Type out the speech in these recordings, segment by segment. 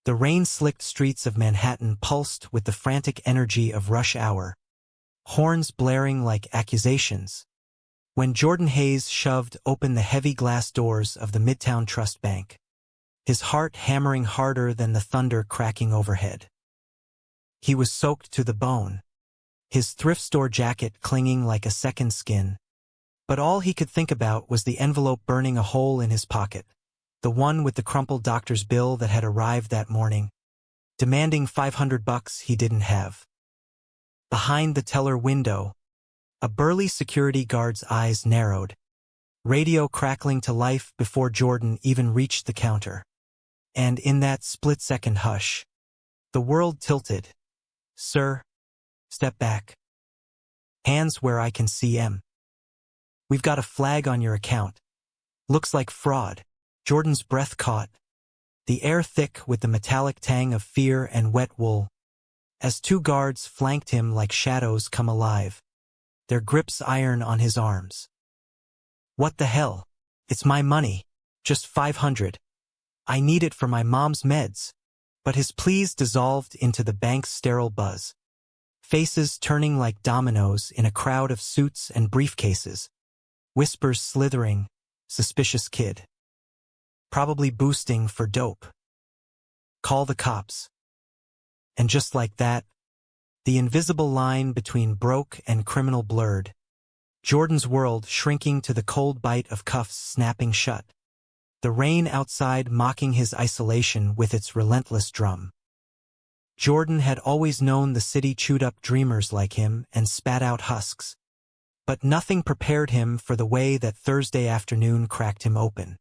The rain-slicked streets of Manhattan pulsed with the frantic energy of rush hour, horns blaring like accusations. When Jordan Hayes shoved open the heavy glass doors of the Midtown Trust Bank, his heart hammering harder than the thunder cracking overhead. He was soaked to the bone, his thrift store jacket clinging like a second skin. But all he could think about was the envelope burning a hole in his pocket, the one with the crumpled doctor's bill that had arrived that morning, demanding $500 he didn't have. Behind the teller window, a burly security guard's eyes narrowed, radio crackling to life before Jordan even reached the counter. And in that split-second hush, the world tilted. "Sir, step back. Hands where I can see 'em. We've got a flag on your account. Looks like fraud." Jordan's breath caught, the air thick with the metallic tang of fear and wet wool, as two guards flanked him like shadows come alive, their grips iron on his arms. "What the hell? It's my money. Just $500. I need it for my mom's meds." But his pleas dissolved into the bank's sterile buzz, faces turning like dominoes in a crowd of suits and briefcases, whispers slithering, "Suspicious kid. Probably boosting for dope. Call the cops." And just like that, the invisible line between broke and criminal blurred, Jordan's world shrinking to the cold bite of cuffs snapping shut, the rain outside mocking his isolation with its relentless drum. Jordan had always known the city chewed up dreamers like him and spat out husks, but nothing prepared him for the way that Thursday afternoon cracked him open.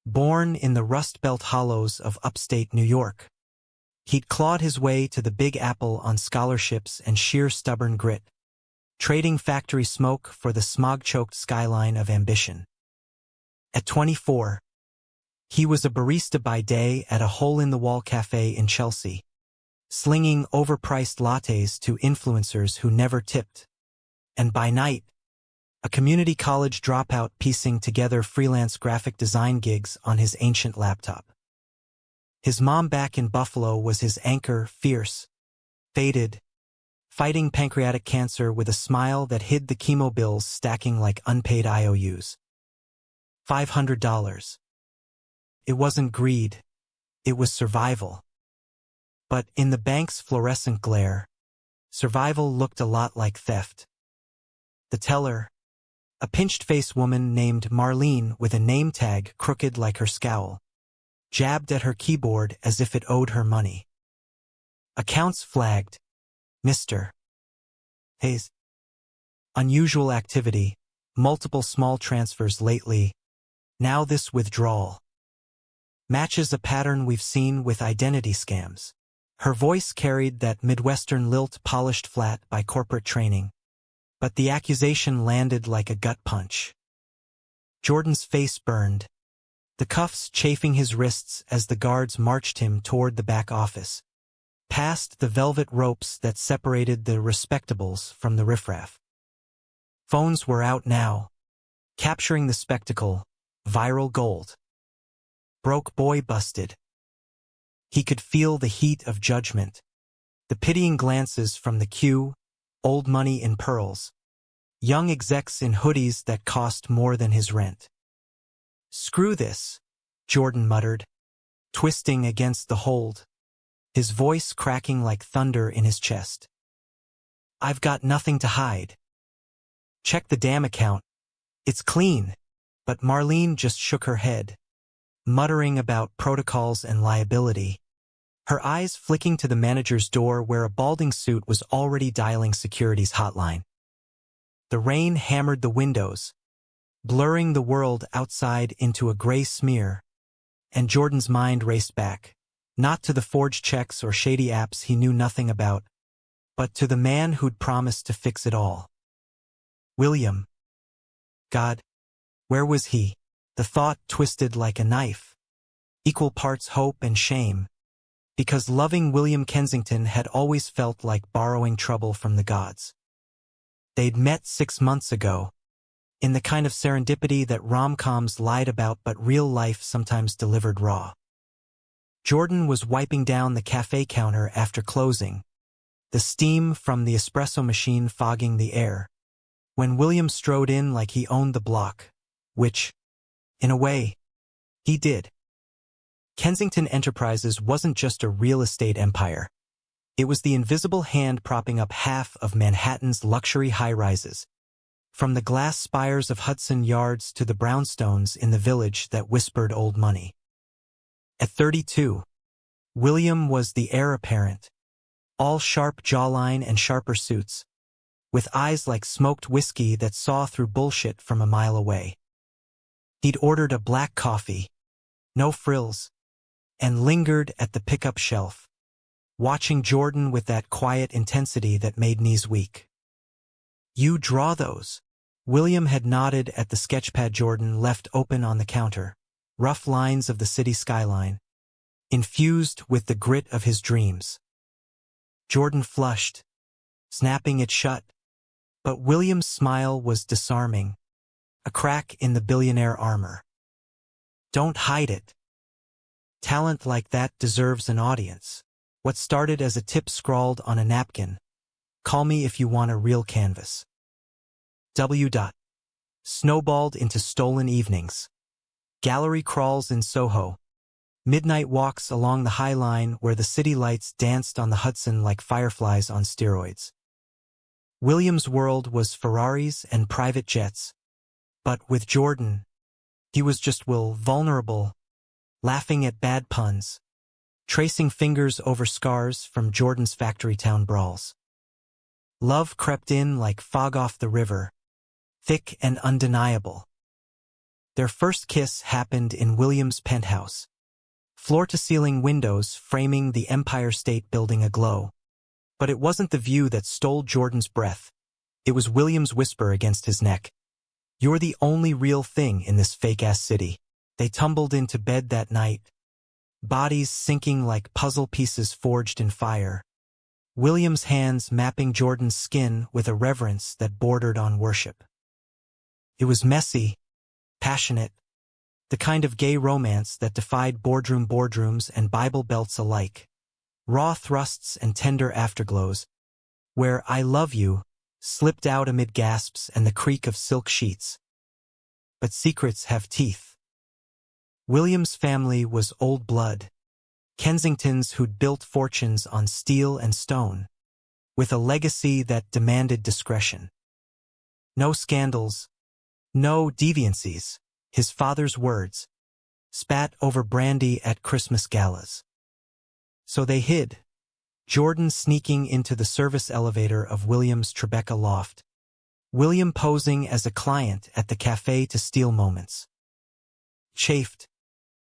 Born in the Rust Belt hollows of upstate New York, he'd clawed his way to the Big Apple on scholarships and sheer stubborn grit, trading factory smoke for the smog-choked skyline of ambition. At 24, he was a barista by day at a hole-in-the-wall cafe in Chelsea, slinging overpriced lattes to influencers who never tipped, and by night, a community college dropout piecing together freelance graphic design gigs on his ancient laptop. His mom back in Buffalo was his anchor, fierce, faded, fighting pancreatic cancer with a smile that hid the chemo bills stacking like unpaid IOUs. $500. It wasn't greed, it was survival. But in the bank's fluorescent glare, survival looked a lot like theft. The teller, a pinched-faced woman named Marlene with a name tag crooked like her scowl, jabbed at her keyboard as if it owed her money. "Accounts flagged, Mr. Hayes." Unusual activity, multiple small transfers lately, now this withdrawal. Matches a pattern we've seen with identity scams. Her voice carried that Midwestern lilt polished flat by corporate training, but the accusation landed like a gut punch. Jordan's face burned, the cuffs chafing his wrists as the guards marched him toward the back office, past the velvet ropes that separated the respectables from the riffraff. Phones were out now, capturing the spectacle, viral gold. Broke boy busted. He could feel the heat of judgment, the pitying glances from the queue, old money in pearls, young execs in hoodies that cost more than his rent. "Screw this," Jordan muttered, twisting against the hold, his voice cracking like thunder in his chest. "I've got nothing to hide. Check the damn account. It's clean." But Marlene just shook her head, muttering about protocols and liability, her eyes flicking to the manager's door where a balding suit was already dialing security's hotline. The rain hammered the windows, blurring the world outside into a gray smear, and Jordan's mind raced back, not to the forged checks or shady apps he knew nothing about, but to the man who'd promised to fix it all. William. God, where was he? The thought twisted like a knife, equal parts hope and shame, because loving William Kensington had always felt like borrowing trouble from the gods. They'd met 6 months ago, in the kind of serendipity that rom-coms lied about but real life sometimes delivered raw. Jordan was wiping down the cafe counter after closing, the steam from the espresso machine fogging the air, when William strode in like he owned the block, which, in a way, he did. Kensington Enterprises wasn't just a real estate empire. It was the invisible hand propping up half of Manhattan's luxury high-rises, from the glass spires of Hudson Yards to the brownstones in the village that whispered old money. At 32, William was the heir apparent, all sharp jawline and sharper suits, with eyes like smoked whiskey that saw through bullshit from a mile away. He'd ordered a black coffee, no frills, and lingered at the pickup shelf, watching Jordan with that quiet intensity that made knees weak. "You draw those?" William had nodded at the sketchpad Jordan left open on the counter, rough lines of the city skyline, infused with the grit of his dreams. Jordan flushed, snapping it shut, but William's smile was disarming, a crack in the billionaire armor. "Don't hide it. Talent like that deserves an audience. What started as a tip scrawled on a napkin, 'Call me if you want a real canvas,' snowballed into stolen evenings, gallery crawls in Soho, midnight walks along the High Line where the city lights danced on the Hudson like fireflies on steroids. William's world was Ferraris and private jets, but with Jordan, he was just vulnerable, laughing at bad puns, tracing fingers over scars from Jordan's factory town brawls. Love crept in like fog off the river, thick and undeniable. Their first kiss happened in William's penthouse, floor-to-ceiling windows framing the Empire State Building aglow. But it wasn't the view that stole Jordan's breath. It was William's whisper against his neck. "You're the only real thing in this fake-ass city." They tumbled into bed that night, bodies sinking like puzzle pieces forged in fire, William's hands mapping Jordan's skin with a reverence that bordered on worship. It was messy, passionate, the kind of gay romance that defied boardrooms and Bible belts alike, raw thrusts and tender afterglows, where "I love you" slipped out amid gasps and the creak of silk sheets. But secrets have teeth. William's family was old blood, Kensingtons who'd built fortunes on steel and stone, with a legacy that demanded discretion. No scandals, no deviancies, his father's words, spat over brandy at Christmas galas. So they hid, Jordan sneaking into the service elevator of William's Tribeca loft, William posing as a client at the cafe to steal moments. Chafed,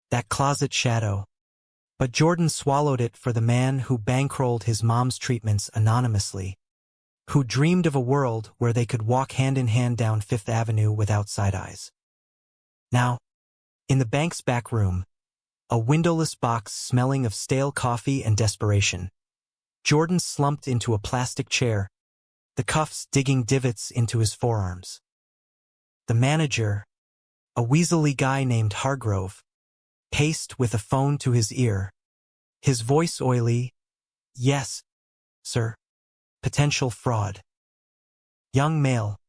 that closet shadow, but Jordan swallowed it for the man who bankrolled his mom's treatments anonymously, who dreamed of a world where they could walk hand in hand down Fifth Avenue without side eyes. Now, in the bank's back room, a windowless box smelling of stale coffee and desperation, Jordan slumped into a plastic chair, the cuffs digging divots into his forearms. The manager, a weaselly guy named Hargrove, paced with a phone to his ear, his voice oily. "Yes, sir. Potential fraud. Young male,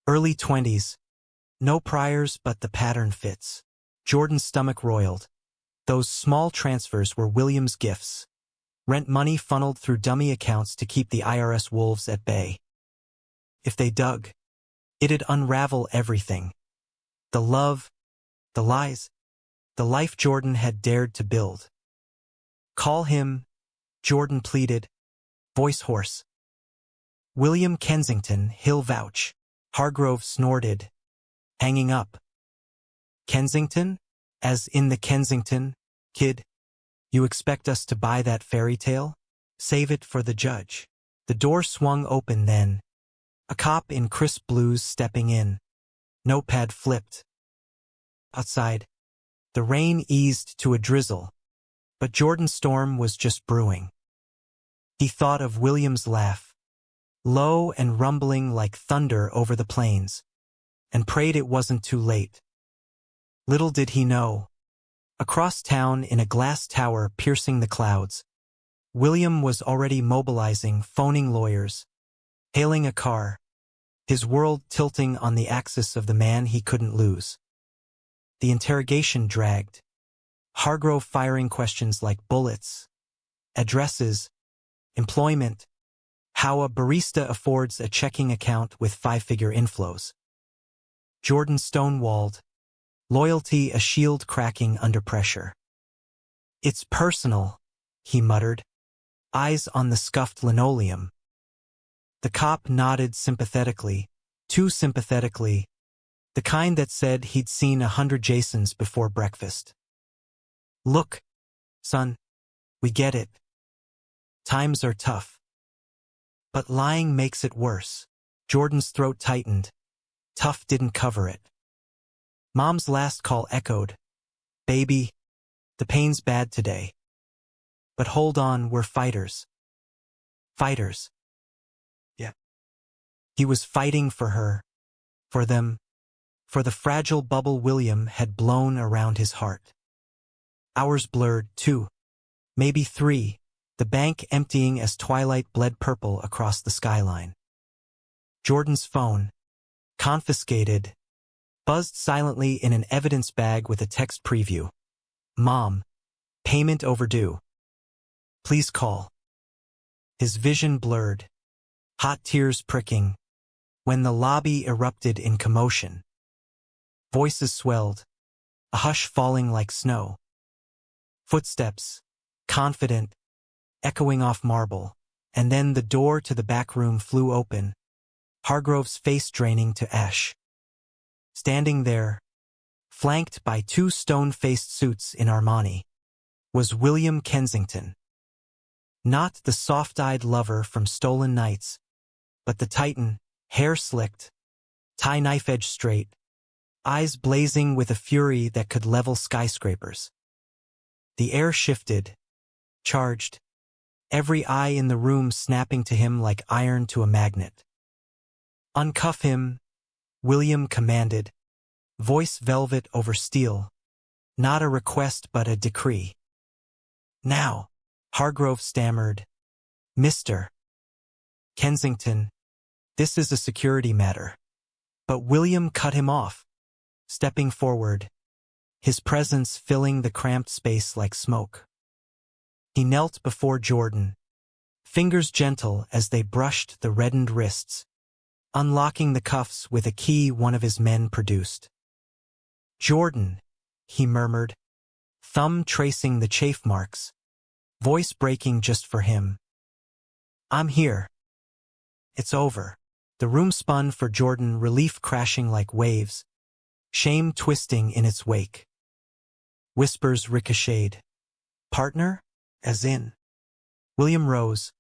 early 20s, no priors but the pattern fits." Jordan's stomach roiled. Those small transfers were William's gifts, rent money funneled through dummy accounts to keep the IRS wolves at bay. If they dug, it'd unravel everything. The love, the lies, the life Jordan had dared to build. "Call him," Jordan pleaded, voice hoarse. "William Kensington, he'll vouch." Hargrove snorted, hanging up. "Kensington? As in the Kensington, kid? You expect us to buy that fairy tale? Save it for the judge." The door swung open then, a cop in crisp blues stepping in, notepad flipped. Outside, the rain eased to a drizzle, but Jordan's storm was just brewing. He thought of William's laugh, low and rumbling like thunder over the plains, and prayed it wasn't too late. Little did he know, Across town in a glass tower piercing the clouds, William was already mobilizing, phoning lawyers, hailing a car, his world tilting on the axis of the man he couldn't lose. The interrogation dragged, Hargrove firing questions like bullets, addresses, employment, how a barista affords a checking account with five-figure inflows. Jordan stonewalled, loyalty a shield cracking under pressure. "It's personal," he muttered, eyes on the scuffed linoleum. The cop nodded sympathetically, too sympathetically, the kind that said he'd seen 100 Jasons before breakfast. "Look, son, we get it. Times are tough. But lying makes it worse." Jordan's throat tightened. Tough didn't cover it. Mom's last call echoed. "Baby, the pain's bad today. But hold on, we're fighters." Fighters. Yeah. He was fighting for her, for them, for the fragile bubble William had blown around his heart. Hours blurred, 2, maybe 3, the bank emptying as twilight bled purple across the skyline. Jordan's phone, confiscated, buzzed silently in an evidence bag with a text preview. "Mom, payment overdue. Please call." His vision blurred, hot tears pricking, when the lobby erupted in commotion. Voices swelled, a hush falling like snow. Footsteps, confident, echoing off marble, and then the door to the back room flew open, Hargrove's face draining to ash. Standing there, flanked by 2 stone-faced suits in Armani, was William Kensington. Not the soft-eyed lover from Stolen Nights, but the Titan, hair slicked, tie knife-edge straight, eyes blazing with a fury that could level skyscrapers. The air shifted, charged, every eye in the room snapping to him like iron to a magnet. "Uncuff him," William commanded, voice velvet over steel. Not a request but a decree. "Now," Hargrove stammered. "Mr. Kensington, this is a security matter." But William cut him off, stepping forward, his presence filling the cramped space like smoke. He knelt before Jordan, fingers gentle as they brushed the reddened wrists, unlocking the cuffs with a key one of his men produced. "Jordan," he murmured, thumb tracing the chafe marks, voice breaking just for him. "I'm here. It's over." The room spun for Jordan, relief crashing like waves, shame twisting in its wake. Whispers ricocheted. "Partner? As in?" William rose,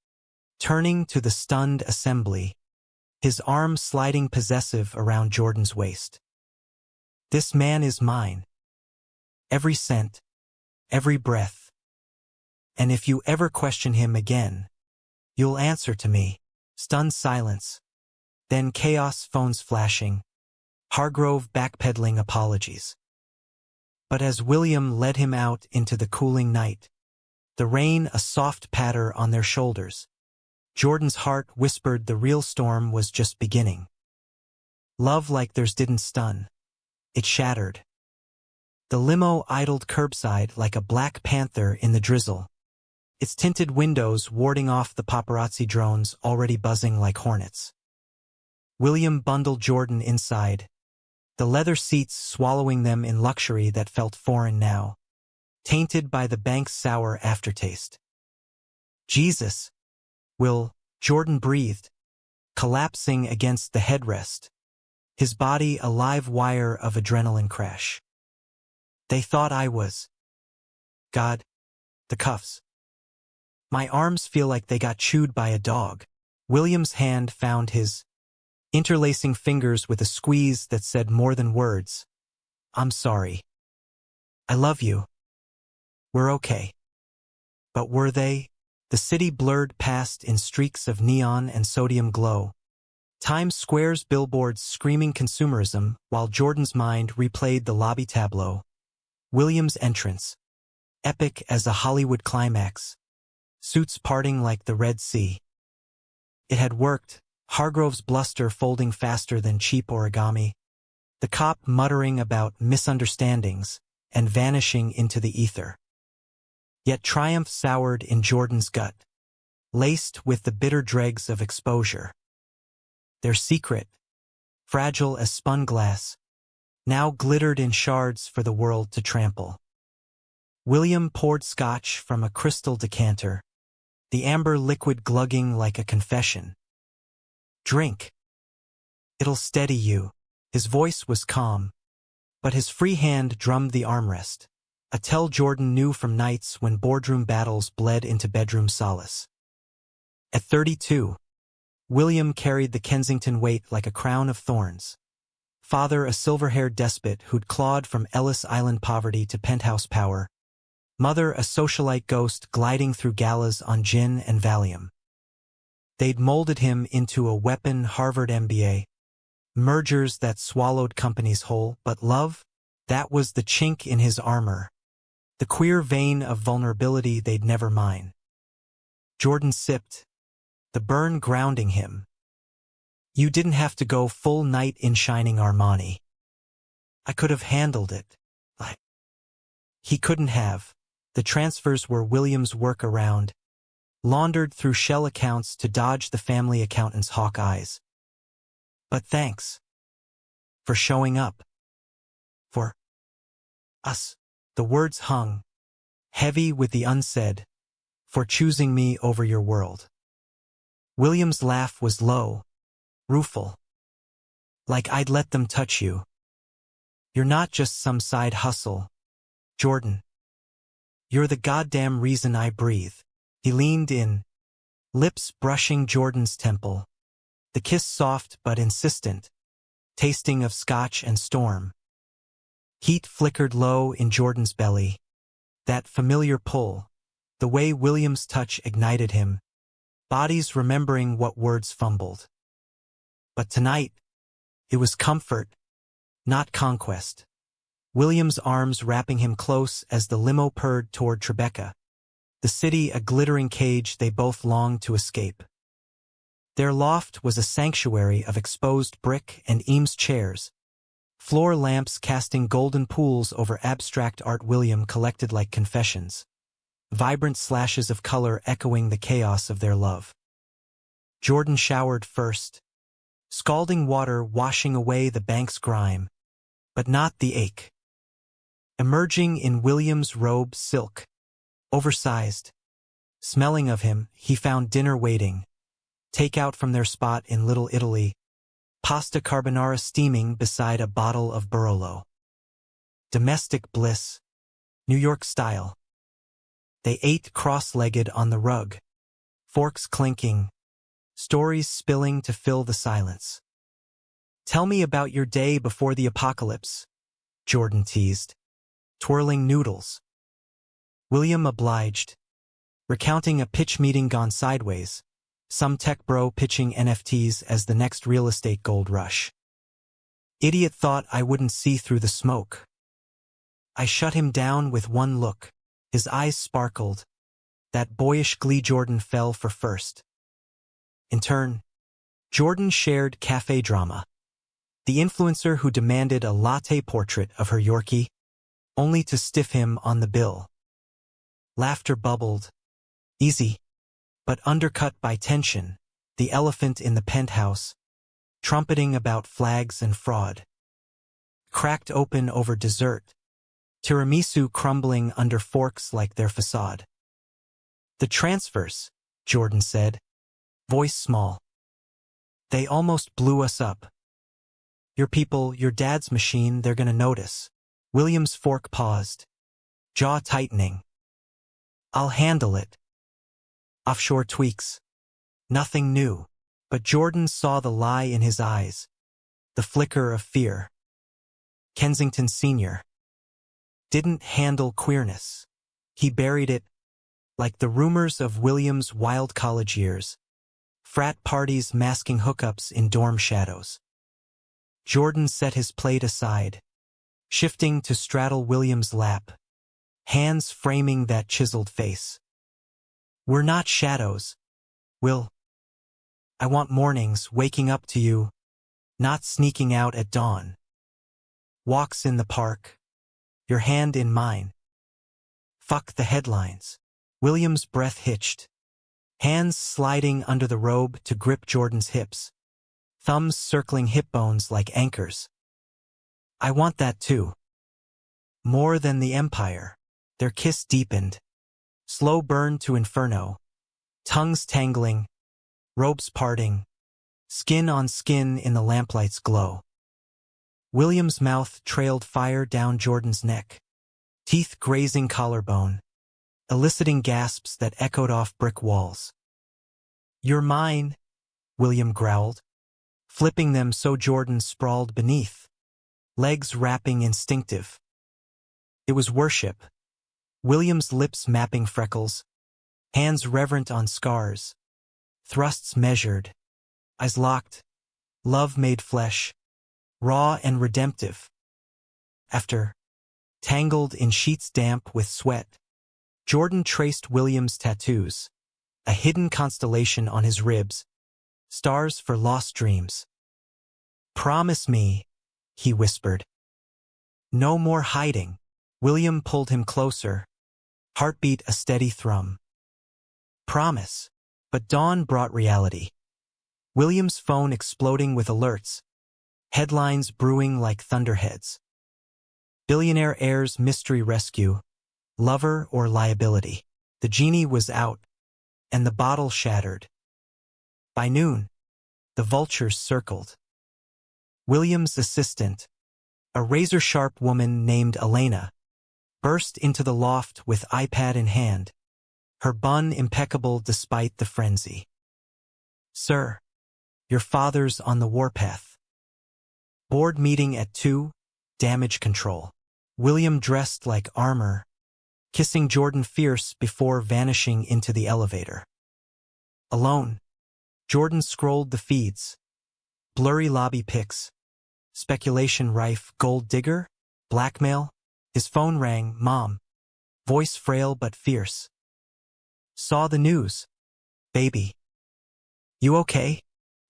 turning to the stunned assembly, his arm sliding possessive around Jordan's waist. "This man is mine. Every cent, every breath. And if you ever question him again, you'll answer to me." Stunned silence. Then chaos, phones flashing, Hargrove backpedaling apologies. But as William led him out into the cooling night, the rain a soft patter on their shoulders, Jordan's heart whispered the real storm was just beginning. Love like theirs didn't stun. It shattered. The limo idled curbside like a black panther in the drizzle, its tinted windows warding off the paparazzi drones already buzzing like hornets. William bundled Jordan inside, the leather seats swallowing them in luxury that felt foreign now, tainted by the bank's sour aftertaste. "Jesus, Will," Jordan breathed, collapsing against the headrest, his body a live wire of adrenaline crash. "They thought I was. God, the cuffs. My arms feel like they got chewed by a dog." William's hand found his, interlacing fingers with a squeeze that said more than words. "I'm sorry. I love you. We're okay." But were they? The city blurred past in streaks of neon and sodium glow, Times Square's billboards screaming consumerism while Jordan's mind replayed the lobby tableau. William's entrance, epic as a Hollywood climax, suits parting like the Red Sea. It had worked, Hargrove's bluster folding faster than cheap origami, the cop muttering about misunderstandings and vanishing into the ether. Yet triumph soured in Jordan's gut, laced with the bitter dregs of exposure. Their secret, fragile as spun glass, now glittered in shards for the world to trample. William poured scotch from a crystal decanter, the amber liquid glugging like a confession. "Drink. It'll steady you." His voice was calm, but his free hand drummed the armrest, a tell Jordan knew from nights when boardroom battles bled into bedroom solace. At 32, William carried the Kensington weight like a crown of thorns. Father a silver-haired despot who'd clawed from Ellis Island poverty to penthouse power. Mother a socialite ghost gliding through galas on gin and Valium. They'd molded him into a weapon Harvard MBA. Mergers that swallowed companies whole, but love? That was the chink in his armor. The queer vein of vulnerability they'd never mine. Jordan sipped, the burn grounding him. "You didn't have to go full night in shining Armani. I could have handled it." He couldn't have. The transfers were William's workaround, laundered through shell accounts to dodge the family accountant's hawk eyes. "But thanks for showing up. For us." The words hung, heavy with the unsaid, "for choosing me over your world." William's laugh was low, rueful. "Like I'd let them touch you. You're not just some side hustle, Jordan. You're the goddamn reason I breathe." He leaned in, lips brushing Jordan's temple, the kiss soft but insistent, tasting of scotch and storm. Heat flickered low in Jordan's belly, that familiar pull, the way William's touch ignited him, bodies remembering what words fumbled. But tonight, it was comfort, not conquest. William's arms wrapping him close as the limo purred toward Tribeca, the city a glittering cage they both longed to escape. Their loft was a sanctuary of exposed brick and Eames chairs, floor lamps casting golden pools over abstract art William collected like confessions, vibrant slashes of color echoing the chaos of their love. Jordan showered first, scalding water washing away the bank's grime, but not the ache. Emerging in William's robe silk, oversized, smelling of him, he found dinner waiting, takeout from their spot in Little Italy, pasta carbonara steaming beside a bottle of Barolo. Domestic bliss, New York style. They ate cross-legged on the rug, forks clinking, stories spilling to fill the silence. "Tell me about your day before the apocalypse," Jordan teased, twirling noodles. William obliged, recounting a pitch meeting gone sideways, some tech bro pitching NFTs as the next real estate gold rush. "Idiot thought I wouldn't see through the smoke. I shut him down with one look." His eyes sparkled, that boyish glee. Jordan fell for first. In turn, Jordan shared cafe drama, the influencer who demanded a latte portrait of her Yorkie, only to stiff him on the bill. Laughter bubbled, easy, but undercut by tension, the elephant in the penthouse, trumpeting about flags and fraud. Cracked open over dessert, tiramisu crumbling under forks like their facade. "The transfers," Jordan said, voice small. "They almost blew us up. Your people, your dad's machine, they're gonna notice." William's fork paused, jaw tightening. "I'll handle it." Offshore tweaks. Nothing new, but Jordan saw the lie in his eyes, the flicker of fear. Kensington Sr. didn't handle queerness. He buried it, like the rumors of William's wild college years, frat parties masking hookups in dorm shadows. Jordan set his plate aside, shifting to straddle William's lap, hands framing that chiseled face. We're not shadows, Will. I want mornings, waking up to you, not sneaking out at dawn. Walks in the park, your hand in mine. Fuck the headlines. William's breath hitched, hands sliding under the robe to grip Jordan's hips, thumbs circling hip bones like anchors. I want that too. More than the Empire. Their kiss deepened. Slow burn to inferno. Tongues tangling, robes parting, skin on skin in the lamplight's glow. William's mouth trailed fire down Jordan's neck, teeth grazing collarbone, eliciting gasps that echoed off brick walls. You're mine, William growled, flipping them so Jordan sprawled beneath, legs wrapping instinctive. It was worship. William's lips mapping freckles, hands reverent on scars, thrusts measured, eyes locked, love made flesh, raw and redemptive. After, tangled in sheets damp with sweat, Jordan traced William's tattoos, a hidden constellation on his ribs, stars for lost dreams. Promise me, he whispered. No more hiding. William pulled him closer, heartbeat a steady thrum. Promise. But dawn brought reality. William's phone exploding with alerts, headlines brewing like thunderheads. Billionaire heir's mystery rescue, lover or liability. The genie was out, and the bottle shattered. By noon, the vultures circled. William's assistant, a razor-sharp woman named Elena, burst into the loft with iPad in hand, her bun impeccable despite the frenzy. Sir, your father's on the warpath. Board meeting at 2, damage control. William dressed like armor, kissing Jordan fierce before vanishing into the elevator. Alone, Jordan scrolled the feeds. Blurry lobby pics. Speculation rife, gold digger? Blackmail? His phone rang, Mom. Voice frail but fierce. Saw the news. Baby. You okay?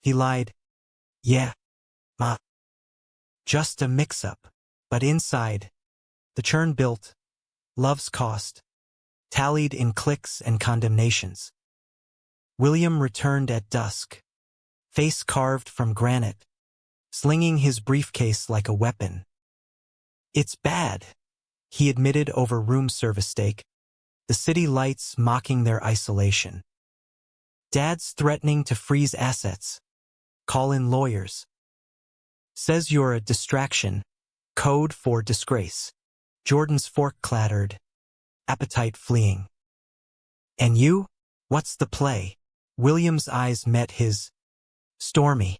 He lied. Yeah. Ma. Just a mix-up. But inside, the churn built. Love's cost. Tallied in clicks and condemnations. William returned at dusk. Face carved from granite. Slinging his briefcase like a weapon. It's bad, he admitted over room service steak. The city lights mocking their isolation. Dad's threatening to freeze assets. Call in lawyers. Says you're a distraction. Code for disgrace. Jordan's fork clattered. Appetite fleeing. And you? What's the play? William's eyes met his. Stormy.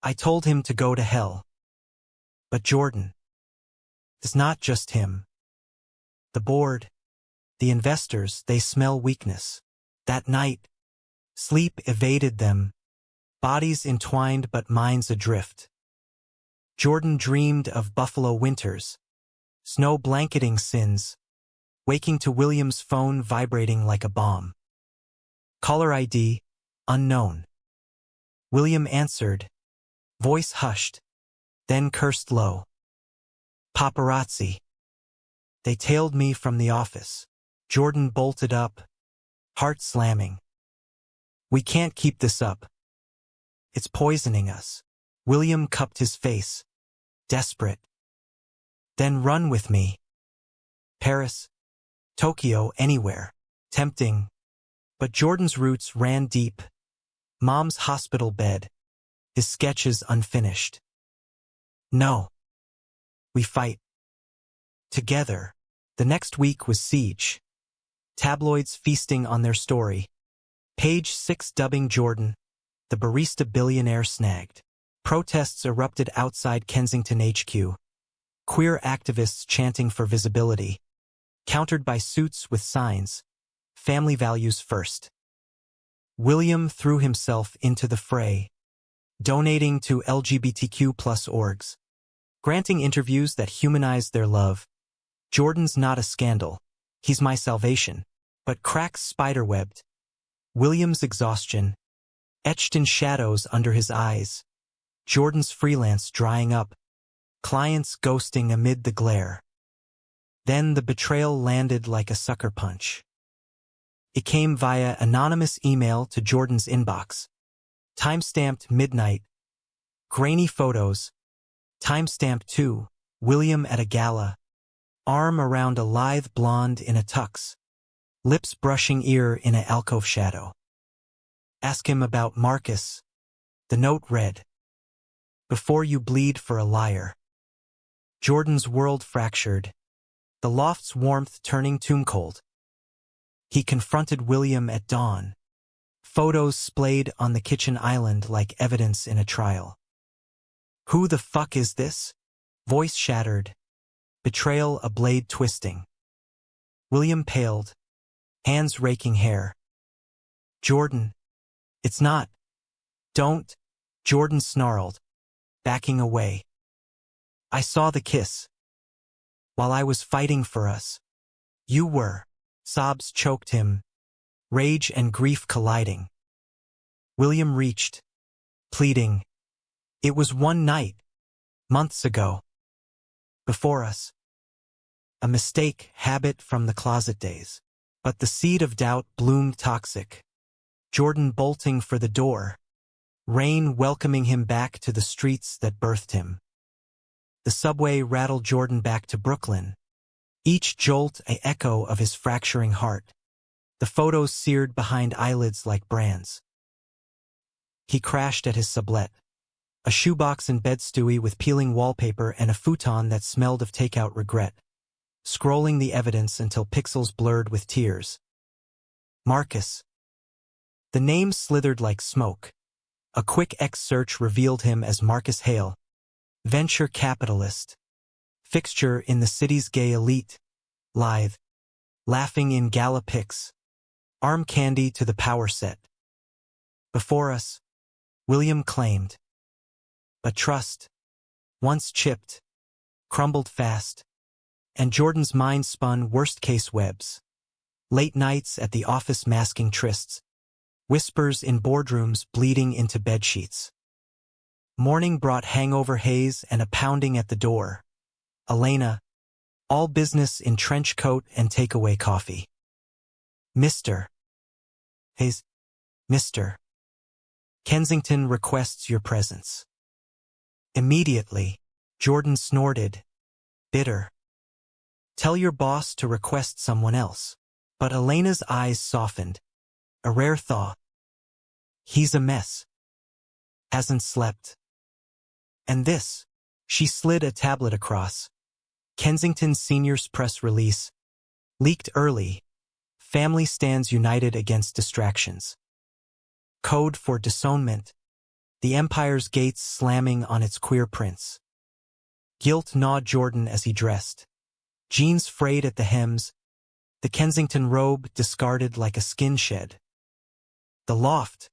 I told him to go to hell. But Jordan. It's not just him. The board. The investors, they smell weakness. That night, sleep evaded them, bodies entwined but minds adrift. Jordan dreamed of buffalo winters, snow blanketing sins, waking to William's phone vibrating like a bomb. Caller ID, unknown. William answered, voice hushed, then cursed low. Paparazzi. They tailed me from the office. Jordan bolted up, heart slamming. We can't keep this up. It's poisoning us. William cupped his face, desperate. Then run with me. Paris, Tokyo, anywhere. Tempting. But Jordan's roots ran deep. Mom's hospital bed. His sketches unfinished. No. We fight. Together. The next week was siege. Tabloids feasting on their story. Page 6 dubbing Jordan, the barista billionaire snagged. Protests erupted outside Kensington HQ. Queer activists chanting for visibility. Countered by suits with signs. Family values first. William threw himself into the fray, donating to LGBTQ+ orgs. granting interviews that humanize their love. Jordan's not a scandal. He's my salvation. But cracks spiderwebbed. William's exhaustion, etched in shadows under his eyes. Jordan's freelance drying up. Clients ghosting amid the glare. Then the betrayal landed like a sucker punch. It came via anonymous email to Jordan's inbox. Timestamped midnight. Grainy photos. Timestamped 2. William at a gala. Arm around a lithe blonde in a tux. Lips brushing ear in an alcove shadow. Ask him about Marcus. The note read. Before you bleed for a liar. Jordan's world fractured. The loft's warmth turning tomb cold. He confronted William at dawn. Photos splayed on the kitchen island like evidence in a trial. Who the fuck is this? Voice shattered. Betrayal a blade twisting. William paled. Hands raking hair. Jordan. It's not. Don't. Jordan snarled. Backing away. I saw the kiss. While I was fighting for us. You were. Sobs choked him. Rage and grief colliding. William reached. Pleading. It was one night. Months ago. Before us. A mistake, habit from the closet days. But the seed of doubt bloomed toxic. Jordan bolting for the door. Rain welcoming him back to the streets that birthed him. The subway rattled Jordan back to Brooklyn. Each jolt an echo of his fracturing heart. The photos seared behind eyelids like brands. He crashed at his sublet. A shoebox in bed stewy with peeling wallpaper and a futon that smelled of takeout regret. Scrolling the evidence until pixels blurred with tears. Marcus. The name slithered like smoke. A quick X search revealed him as Marcus Hale. Venture capitalist. Fixture in the city's gay elite. Lithe. Laughing in gala pics. Arm candy to the power set. Before us. William claimed. But trust. Once chipped. Crumbled fast. And Jordan's mind spun worst-case webs. Late nights at the office masking trysts. Whispers in boardrooms bleeding into bedsheets. Morning brought hangover haze and a pounding at the door. Elena. All business in trench coat and takeaway coffee. Mr. Hayes. Mr. Kensington requests your presence. Immediately, Jordan snorted. Bitter. Tell your boss to request someone else. But Elena's eyes softened. A rare thaw. He's a mess. Hasn't slept. And this. She slid a tablet across. Kensington Senior's press release. Leaked early. Family stands united against distractions. Code for disownment. The empire's gates slamming on its queer prince. Guilt gnawed Jordan as he dressed. Jeans frayed at the hems. The Kensington robe discarded like a skin shed. The loft,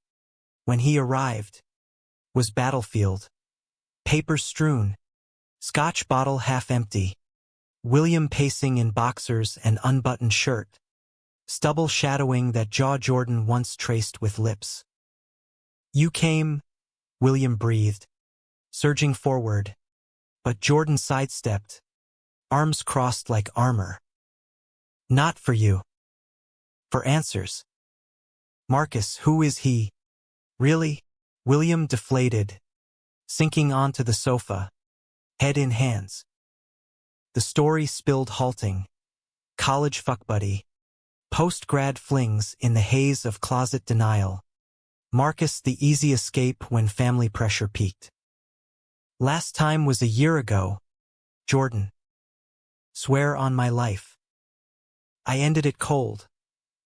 when he arrived, was battlefield. Paper strewn. Scotch bottle half empty. William pacing in boxers and unbuttoned shirt. Stubble shadowing that jaw Jordan once traced with lips. You came, William breathed, surging forward. But Jordan sidestepped, arms crossed like armor. Not for you. For answers. Marcus, who is he? Really? William deflated, sinking onto the sofa, head in hands. The story spilled halting. College fuck buddy. Post-grad flings in the haze of closet denial. Marcus the easy escape when family pressure peaked. Last time was a year ago. Jordan. Swear on my life. I ended it cold.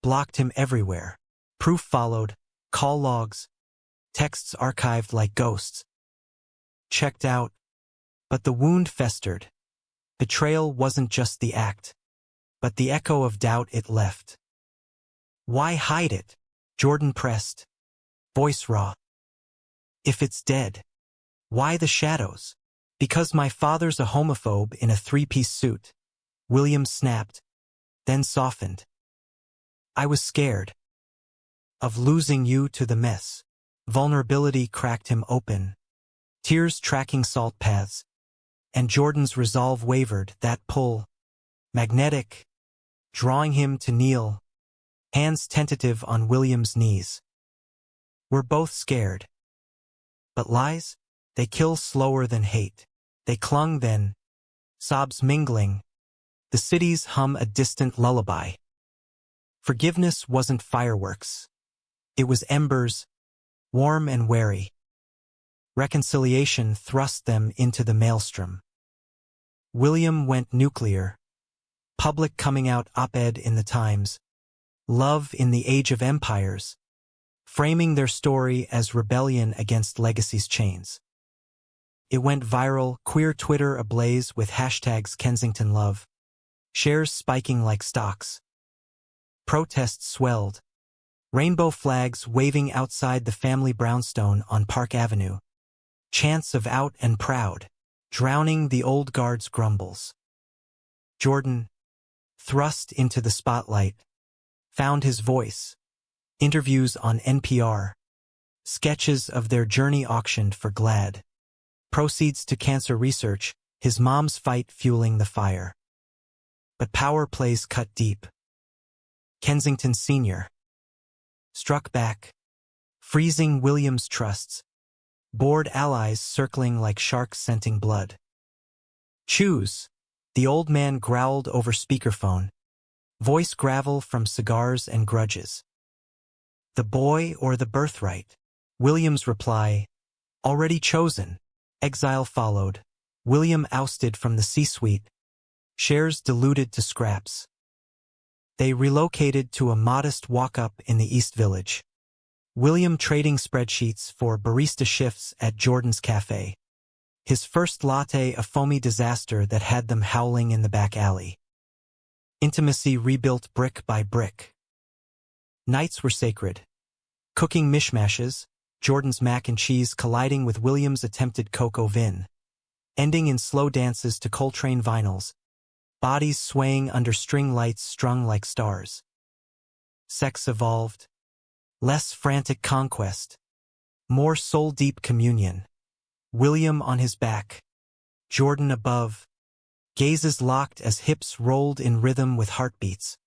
Blocked him everywhere. Proof followed. Call logs. Texts archived like ghosts. Checked out. But the wound festered. Betrayal wasn't just the act, but the echo of doubt it left. Why hide it? Jordan pressed. Voice raw. If it's dead, why the shadows? Because my father's a homophobe in a three-piece suit. William snapped, then softened. I was scared. Of losing you to the mess. Vulnerability cracked him open. Tears tracking salt paths. And Jordan's resolve wavered, that pull. Magnetic. Drawing him to kneel. Hands tentative on William's knees. We're both scared. But lies? They kill slower than hate. They clung then. Sobs mingling. The cities hum a distant lullaby. Forgiveness wasn't fireworks. It was embers, warm and wary. Reconciliation thrust them into the maelstrom. William went nuclear. Public coming out op-ed in the Times. Love in the Age of Empires. Framing their story as rebellion against legacy's chains. It went viral, queer Twitter ablaze with hashtags Kensington Love. Shares spiking like stocks. Protests swelled. Rainbow flags waving outside the family brownstone on Park Avenue. Chants of out and proud, drowning the old guard's grumbles. Jordan, thrust into the spotlight, found his voice. Interviews on NPR. Sketches of their journey auctioned for GLAAD. Proceeds to cancer research, his mom's fight fueling the fire. But power plays cut deep. Kensington Sr. struck back, freezing William's trusts. Bored allies circling like sharks scenting blood. Choose, the old man growled over speakerphone. Voice gravel from cigars and grudges. The boy or the birthright? William's reply, already chosen. Exile followed. William ousted from the C-suite. Shares diluted to scraps. They relocated to a modest walk-up in the East Village. William trading spreadsheets for barista shifts at Jordan's Cafe. His first latte a foamy disaster that had them howling in the back alley. Intimacy rebuilt brick by brick. Nights were sacred. Cooking mishmashes, Jordan's mac and cheese colliding with William's attempted cocoa vin. Ending in slow dances to Coltrane vinyls. Bodies swaying under string lights strung like stars. Sex evolved. Less frantic conquest. More soul-deep communion. William on his back. Jordan above. Gazes locked as hips rolled in rhythm with heartbeats.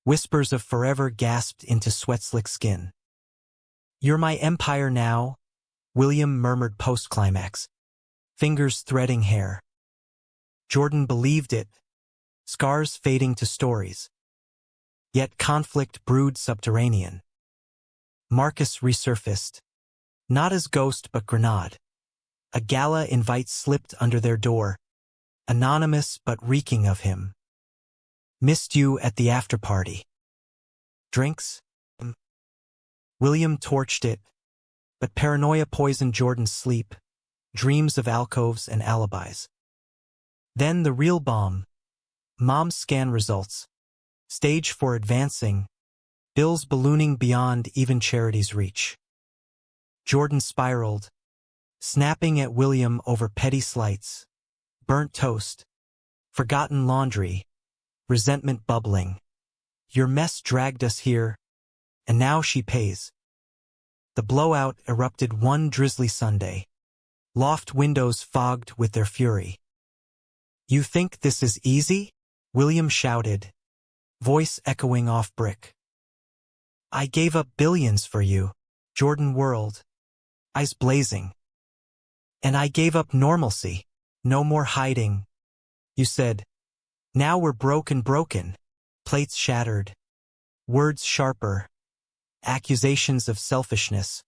Whispers of forever gasped into sweat-slick skin. You're my empire now, William murmured post-climax. Fingers threading hair. Jordan believed it. Scars fading to stories. Yet conflict brewed subterranean. Marcus resurfaced. Not as ghost but grenade. A gala invite slipped under their door. Anonymous but reeking of him. Missed you at the after-party. Drinks? William torched it. But paranoia poisoned Jordan's sleep. Dreams of alcoves and alibis. Then the real bomb. Mom's scan results. Stage 4 advancing. Bills ballooning beyond even charity's reach. Jordan spiraled, snapping at William over petty slights. Burnt toast. Forgotten laundry. Resentment bubbling. Your mess dragged us here, and now she pays. The blowout erupted one drizzly Sunday. Loft windows fogged with their fury. You think this is easy? William shouted, voice echoing off brick. I gave up billions for you, Jordan whirled, eyes blazing. And I gave up normalcy, no more hiding. You said, now we're broken, plates shattered, words sharper, accusations of selfishness,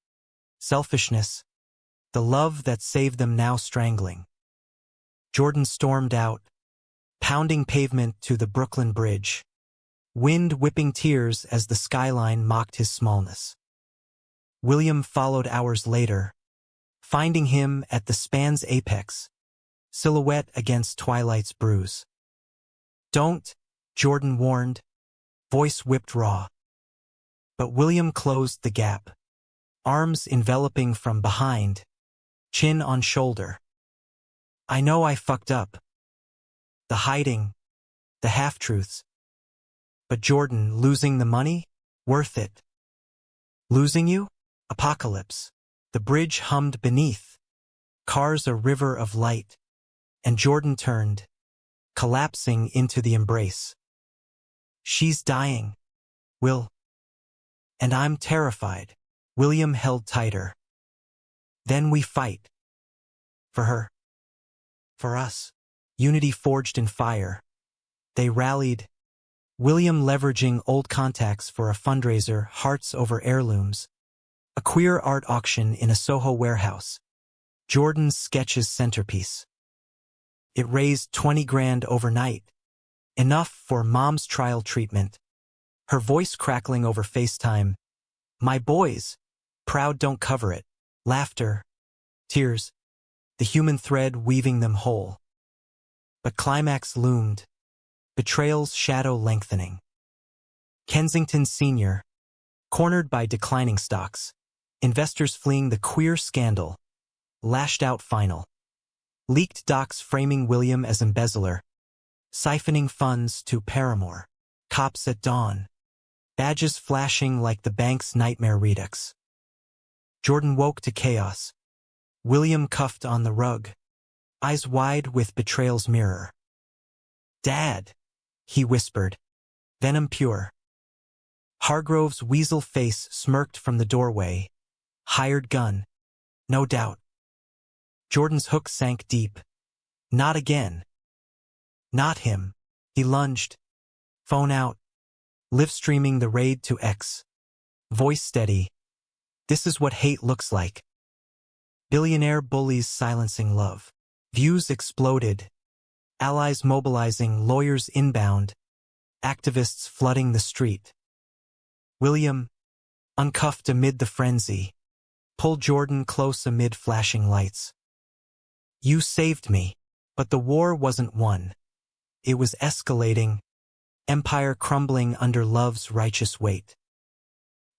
the love that saved them now strangling. Jordan stormed out, pounding pavement to the Brooklyn Bridge. Wind whipping tears as the skyline mocked his smallness. William followed hours later, finding him at the span's apex, silhouette against twilight's bruise. Don't, Jordan warned, voice whipped raw. But William closed the gap, arms enveloping from behind, chin on shoulder. I know I fucked up. The hiding, the half-truths. But Jordan, losing the money? Worth it. Losing you? Apocalypse. The bridge hummed beneath. Cars a river of light. And Jordan turned, collapsing into the embrace. She's dying. Will. And I'm terrified. William held tighter. Then we fight. For her. For us. Unity forged in fire. They rallied. William leveraging old contacts for a fundraiser, Hearts Over Heirlooms. A queer art auction in a Soho warehouse. Jordan's sketches centerpiece. It raised 20 grand overnight. Enough for Mom's trial treatment. Her voice crackling over FaceTime. My boys. Proud don't cover it. Laughter. Tears. The human thread weaving them whole. But climax loomed. Betrayal's shadow lengthening. Kensington Senior. Cornered by declining stocks. Investors fleeing the queer scandal. Lashed out final. Leaked docs framing William as embezzler. Siphoning funds to Paramore. Cops at dawn. Badges flashing like the bank's nightmare redux. Jordan woke to chaos. William cuffed on the rug. Eyes wide with betrayal's mirror. Dad, he whispered. Venom pure. Hargrove's weasel face smirked from the doorway. Hired gun. No doubt. Jordan's hook sank deep. Not again. Not him. He lunged. Phone out. Live streaming the raid to X. Voice steady. This is what hate looks like. Billionaire bullies silencing love. Views exploded. Allies mobilizing, lawyers inbound. Activists flooding the street. William, uncuffed amid the frenzy, pulled Jordan close amid flashing lights. You saved me. But the war wasn't won. It was escalating. Empire crumbling under love's righteous weight.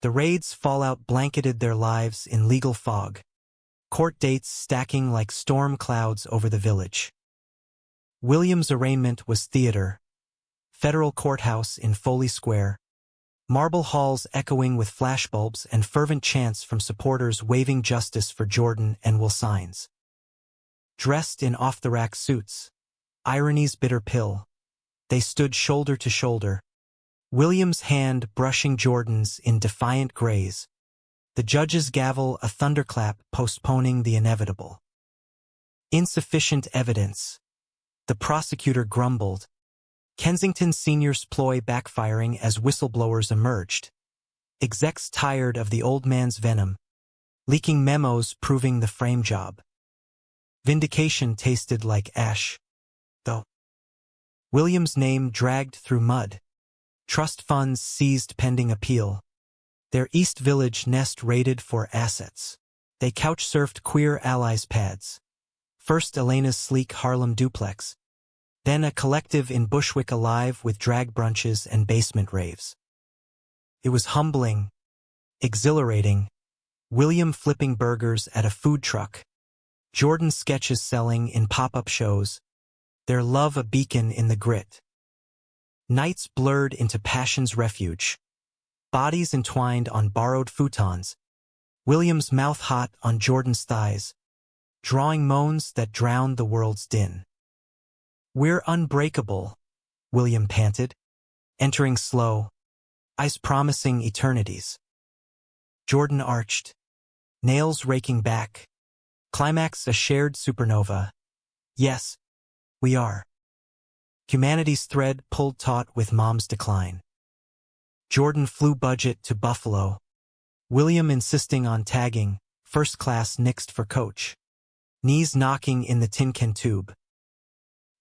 The raid's fallout blanketed their lives in legal fog. Court dates stacking like storm clouds over the village. William's arraignment was theater. Federal courthouse in Foley Square. Marble halls echoing with flashbulbs and fervent chants from supporters waving justice for Jordan and Will signs. Dressed in off-the-rack suits. Irony's bitter pill. They stood shoulder to shoulder. William's hand brushing Jordan's in defiant graze. The judge's gavel a thunderclap postponing the inevitable. Insufficient evidence. The prosecutor grumbled. Kensington Senior's ploy backfiring as whistleblowers emerged. Execs tired of the old man's venom. Leaking memos proving the frame job. Vindication tasted like ash. Though. William's name dragged through mud. Trust funds seized pending appeal. Their East Village nest raided for assets. They couch-surfed queer allies' pads. First Elena's sleek Harlem duplex. Then a collective in Bushwick alive with drag brunches and basement raves. It was humbling. Exhilarating. William flipping burgers at a food truck. Jordan sketches selling in pop-up shows. Their love a beacon in the grit. Nights blurred into passion's refuge. Bodies entwined on borrowed futons. William's mouth hot on Jordan's thighs. Drawing moans that drowned the world's din. We're unbreakable, William panted. Entering slow. Eyes promising eternities. Jordan arched. Nails raking back. Climax a shared supernova. Yes, we are. Humanity's thread pulled taut with Mom's decline. Jordan flew budget to Buffalo. William insisting on tagging, first class nixed for coach. Knees knocking in the tin can tube.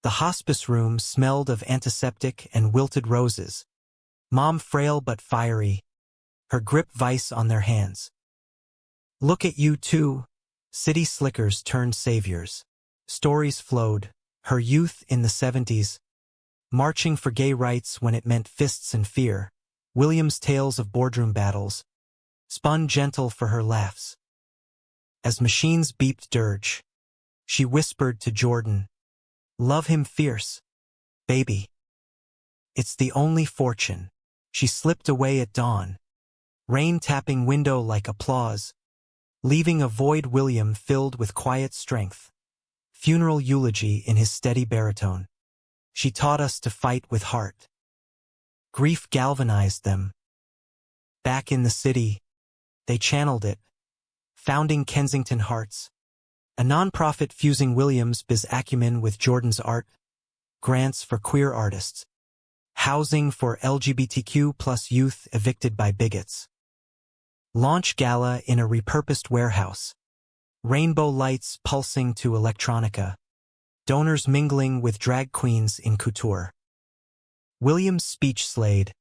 The hospice room smelled of antiseptic and wilted roses. Mom frail but fiery. Her grip vice on their hands. Look at you two. City slickers turned saviors. Stories flowed. Her youth in the 70s. Marching for gay rights when it meant fists and fear. William's tales of boardroom battles. Spun gentle for her laughs. As machines beeped dirge. She whispered to Jordan, "Love him fierce, baby. It's the only fortune." She slipped away at dawn, rain tapping window like applause, leaving a void William filled with quiet strength. Funeral eulogy in his steady baritone. She taught us to fight with heart. Grief galvanized them. Back in the city, they channeled it, founding Kensington Hearts, a non-profit fusing Williams' biz acumen with Jordan's art, grants for queer artists, housing for LGBTQ plus youth evicted by bigots. Launch gala in a repurposed warehouse, rainbow lights pulsing to electronica, donors mingling with drag queens in couture. Williams' speech slayed,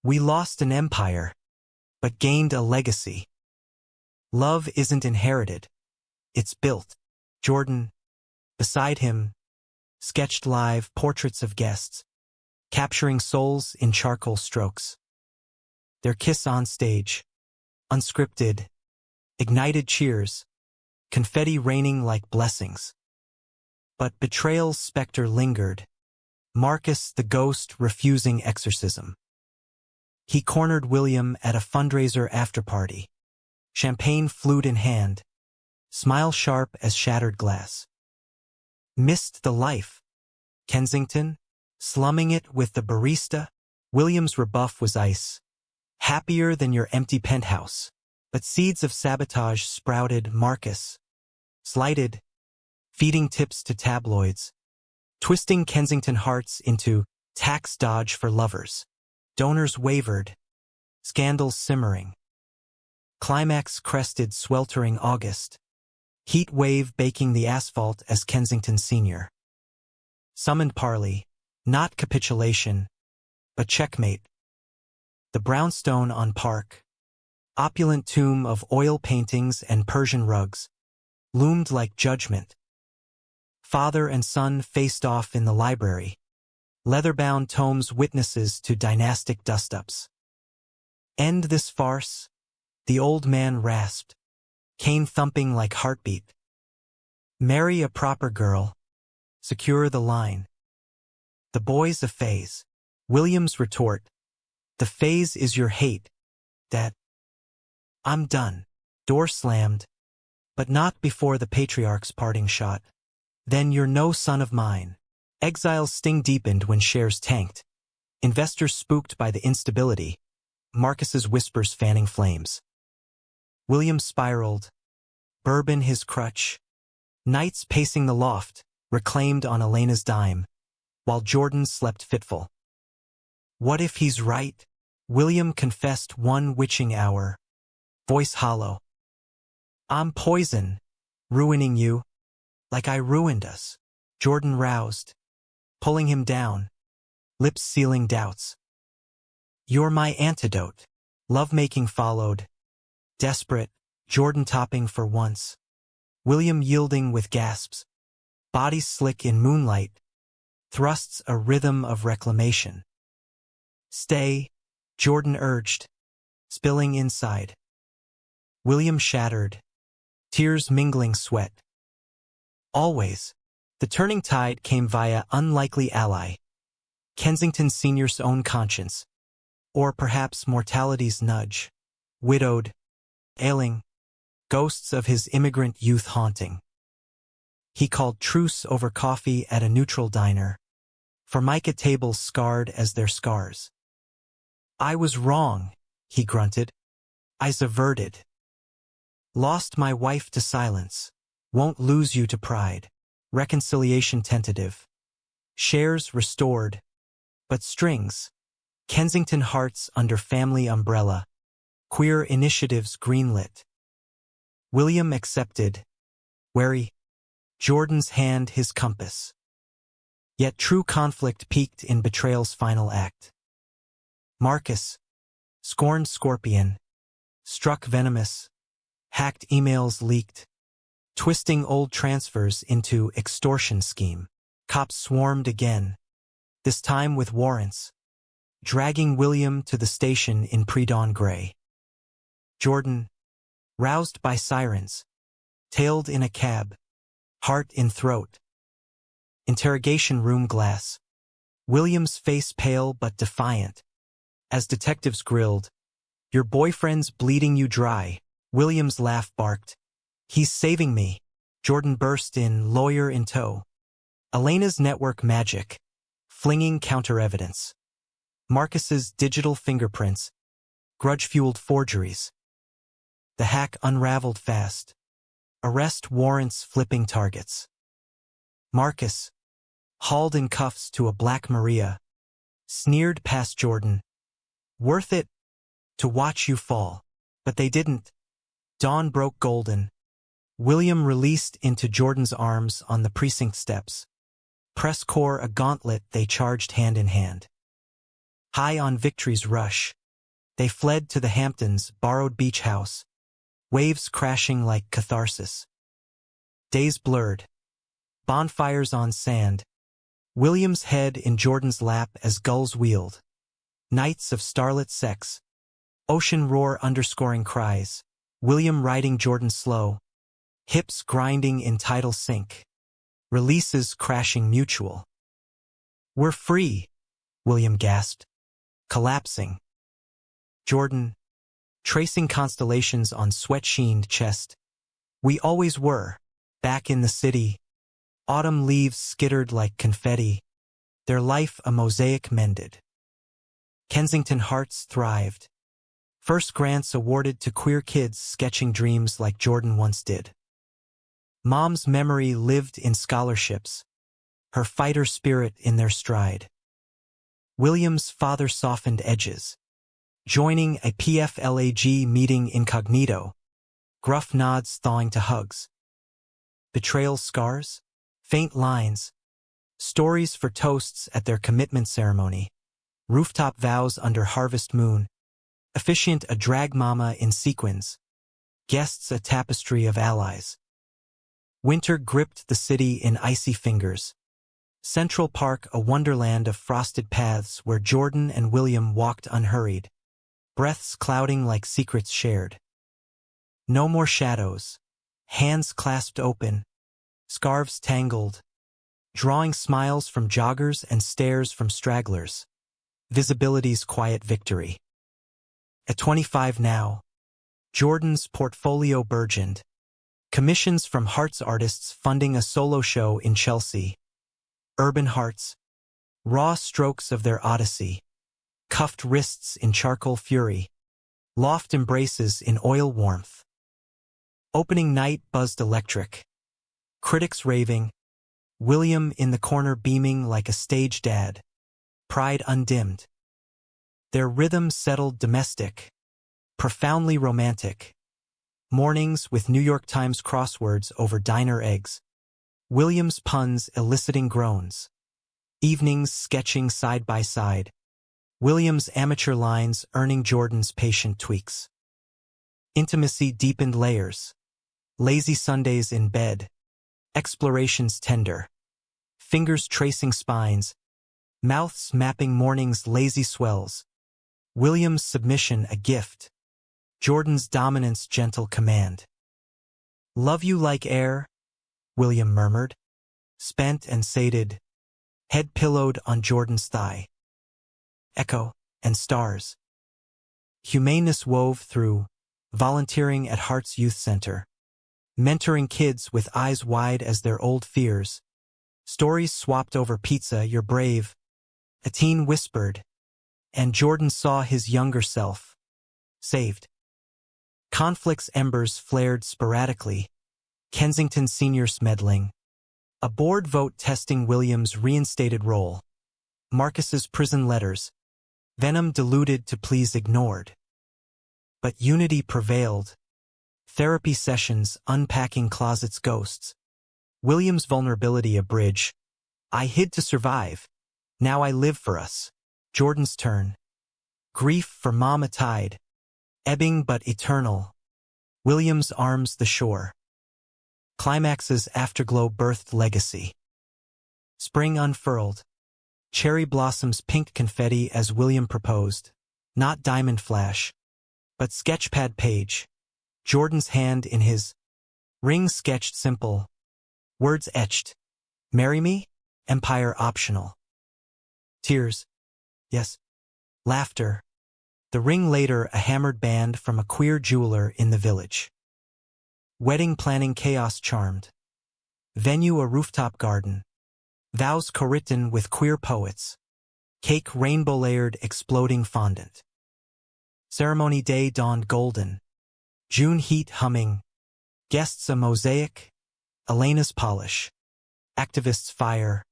"We lost an empire, but gained a legacy. Love isn't inherited, it's built." Jordan, beside him, sketched live portraits of guests, capturing souls in charcoal strokes. Their kiss on stage, unscripted, ignited cheers, confetti raining like blessings. But betrayal's specter lingered, Marcus the ghost refusing exorcism. He cornered William at a fundraiser after-party, champagne flute in hand, smile sharp as shattered glass. Missed the life. Kensington, slumming it with the barista? William's rebuff was ice. Happier than your empty penthouse. But seeds of sabotage sprouted. Marcus, slighted, feeding tips to tabloids, twisting Kensington Hearts into tax dodge for lovers. Donors wavered, scandals simmering. Climax crested sweltering August, heat wave baking the asphalt as Kensington Senior summoned parley, not capitulation, but checkmate. The brownstone on Park, opulent tomb of oil paintings and Persian rugs, loomed like judgment. Father and son faced off in the library, leather-bound tomes witnesses to dynastic dust-ups. End this farce, the old man rasped, cane thumping like heartbeat. Marry a proper girl, secure the line. The boy's a phase. William's retort, the phase is your hate, that. I'm done. Door slammed, but not before the patriarch's parting shot. Then you're no son of mine. Exile's sting deepened when shares tanked. Investors spooked by the instability. Marcus's whispers fanning flames. William spiraled, bourbon his crutch. Nights pacing the loft, reclaimed on Elena's dime, while Jordan slept fitful. What if he's right? William confessed one witching hour, voice hollow. I'm poison, ruining you, like I ruined us. Jordan roused, pulling him down, lips sealing doubts. You're my antidote. Lovemaking followed, desperate, Jordan topping for once. William yielding with gasps, body slick in moonlight, thrusts a rhythm of reclamation. Stay, Jordan urged, spilling inside. William shattered, tears mingling sweat. Always, the turning tide came via unlikely ally, Kensington Senior's own conscience, or perhaps mortality's nudge, widowed, ailing, ghosts of his immigrant youth haunting. He called truce over coffee at a neutral diner, formica tables scarred as their scars. I was wrong, he grunted. I subverted. Lost my wife to silence, won't lose you to pride. Reconciliation tentative. Shares restored. But strings. Kensington Hearts under family umbrella. Queer initiatives greenlit. William accepted, wary, Jordan's hand his compass. Yet true conflict peaked in betrayal's final act. Marcus, scorned scorpion, struck venomous, hacked emails leaked, twisting old transfers into extortion scheme. Cops swarmed again, this time with warrants, dragging William to the station in pre-dawn gray. Jordan, roused by sirens, tailed in a cab, Heart in throat. Interrogation room glass. William's face pale but defiant. As detectives grilled, "Your boyfriend's bleeding you dry." William's laugh barked. "He's saving me." Jordan burst in, lawyer in tow. Elena's network magic. Flinging counter-evidence. Marcus's digital fingerprints. Grudge-fueled forgeries. The hack unraveled fast. Arrest warrants flipping targets. Marcus, hauled in cuffs to a Black Maria, sneered past Jordan. "Worth it to watch you fall." But they didn't. Dawn broke golden. William released into Jordan's arms on the precinct steps. Press corps a gauntlet they charged hand in hand. High on victory's rush, they fled to the Hamptons' borrowed beach house, waves crashing like catharsis. Days blurred. Bonfires on sand. William's head in Jordan's lap as gulls wheeled. Nights of starlit sex. Ocean roar underscoring cries. William riding Jordan slow. Hips grinding in tidal sync. Releases crashing mutual. "We're free," William gasped, collapsing. Jordan, tracing constellations on sweat-sheened chest. "We always were." Back in the city, autumn leaves skittered like confetti, their life a mosaic mended. Kensington hearts thrived. First grants awarded to queer kids sketching dreams like Jordan once did. Mom's memory lived in scholarships, her fighter spirit in their stride. William's father softened edges, joining a PFLAG meeting incognito, gruff nods thawing to hugs. Betrayal scars, faint lines, stories for toasts at their commitment ceremony, rooftop vows under harvest moon, officiant a drag mama in sequins, guests a tapestry of allies. Winter gripped the city in icy fingers. Central Park a wonderland of frosted paths where Jordan and William walked unhurried, breaths clouding like secrets shared. No more shadows, hands clasped open, scarves tangled, drawing smiles from joggers and stares from stragglers. Visibility's quiet victory. At 25 now, Jordan's portfolio burgeoned. Commissions from Hearts artists funding a solo show in Chelsea. Urban hearts, raw strokes of their odyssey. Cuffed wrists in charcoal fury. Loft embraces in oil warmth. Opening night buzzed electric. Critics raving. William in the corner beaming like a stage dad. Pride undimmed. Their rhythm settled domestic. Profoundly romantic. Mornings with New York Times crosswords over diner eggs. William's puns eliciting groans. Evenings sketching side by side. William's amateur lines earning Jordan's patient tweaks. Intimacy deepened layers. Lazy Sundays in bed. Explorations tender. Fingers tracing spines. Mouths mapping morning's lazy swells. William's submission a gift. Jordan's dominance gentle command. "Love you like air," William murmured, spent and sated, head pillowed on Jordan's thigh. Echo and stars. Humaneness wove through, volunteering at Hearts Youth Center, mentoring kids with eyes wide as their old fears. Stories swapped over pizza, "You're brave," a teen whispered, and Jordan saw his younger self. Saved. Conflict's embers flared sporadically. Kensington seniors meddling. A board vote testing William's reinstated role. Marcus's prison letters. Venom diluted to please ignored. But unity prevailed. Therapy sessions unpacking closet's ghosts. William's vulnerability a bridge. "I hid to survive. Now I live for us." Jordan's turn. Grief for mom a tide. Ebbing but eternal. William's arms the shore. Climax's afterglow birthed legacy. Spring unfurled. Cherry blossoms pink confetti as William proposed. Not diamond flash, but sketchpad page. Jordan's hand in his. Ring sketched simple. Words etched. Marry me? Empire optional. Tears. Yes. Laughter. The ring later a hammered band from a queer jeweler in the village. Wedding planning chaos charmed. Venue a rooftop garden. Vows co-written with queer poets. Cake rainbow-layered exploding fondant. Ceremony day dawned golden. June heat humming. Guests a mosaic. Elena's polish. Activists fire.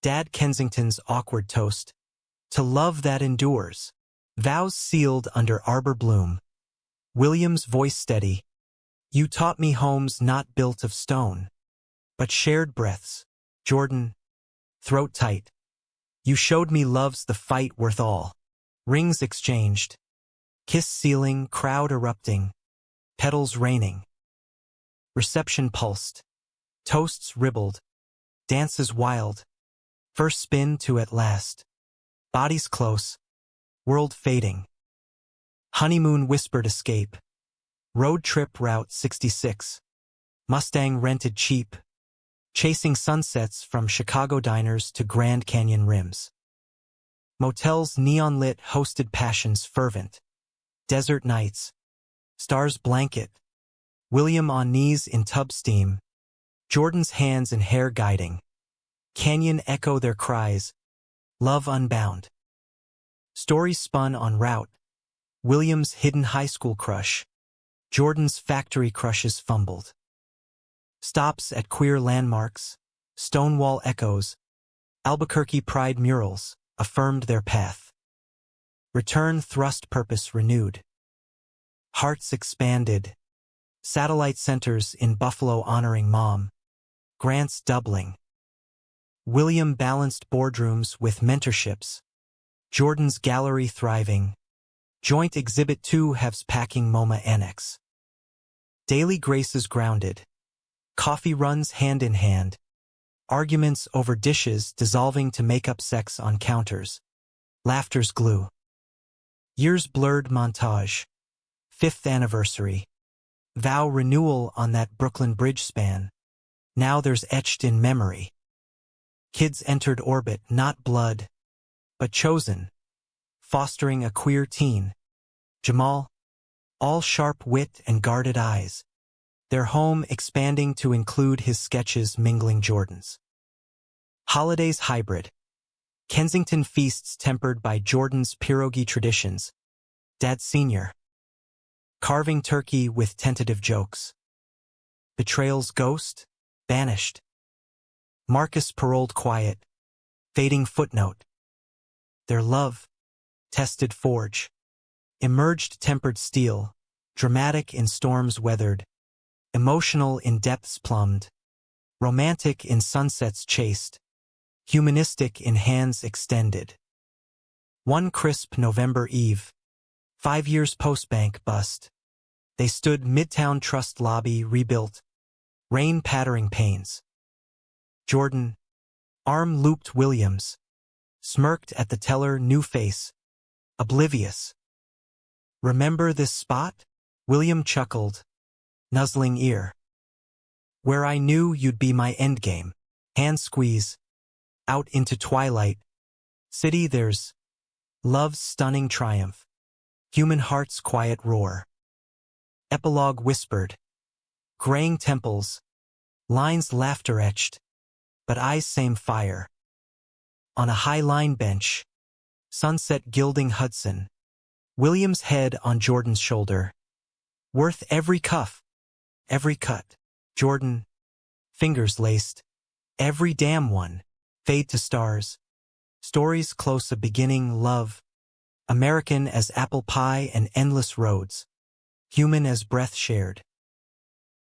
Dad Kensington's awkward toast. To love that endures. Vows sealed under arbor bloom. William's voice steady. You taught me homes not built of stone, but shared breaths. Jordan. Throat tight. You showed me love's the fight worth all. Rings exchanged. Kiss sealing, crowd erupting. Petals raining. Reception pulsed. Toasts ribbled. Dances wild. First spin to at last. Bodies close. World fading. Honeymoon whispered escape. Road trip Route 66. Mustang rented cheap. Chasing sunsets from Chicago diners to Grand Canyon rims. Motels neon-lit hosted passions fervent. Desert nights. Stars blanket. William on knees in tub steam. Jordan's hands and hair guiding. Canyon echo their cries. Love unbound. Stories spun on route. William's hidden high school crush. Jordan's factory crushes fumbled. Stops at queer landmarks. Stonewall echoes. Albuquerque pride murals affirmed their path. Return thrust purpose renewed. Hearts expanded. Satellite centers in Buffalo honoring mom. Grants doubling. William balanced boardrooms with mentorships. Jordan's gallery thriving. Joint Exhibit 2 halves packing MoMA Annex. Daily graces grounded. Coffee runs hand in hand. Arguments over dishes dissolving to make up sex on counters. Laughter's glue. Years blurred montage. 5th anniversary. Vow renewal on that Brooklyn Bridge span. Now there's etched in memory. Kids entered orbit, not blood, but chosen. Fostering a queer teen. Jamal. All sharp wit and guarded eyes. Their home expanding to include his sketches mingling Jordan's. Holidays hybrid. Kensington feasts tempered by Jordan's pierogi traditions. Dad Sr. Carving turkey with tentative jokes. Betrayal's ghost, banished. Marcus paroled quiet, fading footnote. Their love, tested forge. Emerged tempered steel, dramatic in storms weathered. Emotional in depths plumbed. Romantic in sunsets chased. Humanistic in hands extended. One crisp November eve. 5 years post-bank bust. They stood Midtown Trust lobby rebuilt. Rain pattering panes. Jordan, arm looped Williams. Smirked at the teller, new face. Oblivious. Remember this spot? William chuckled. Nuzzling ear. Where I knew you'd be my endgame. Hand squeeze. Out into twilight. City there's love's stunning triumph. Human heart's quiet roar. Epilogue whispered. Graying temples. Lines laughter etched. But eyes same fire. On a high line bench. Sunset gilding Hudson. William's head on Jordan's shoulder. Worth every cuff. Every cut. Jordan. Fingers laced. Every damn one. Fade to stars. Stories close a beginning love. American as apple pie and endless roads. Human as breath shared.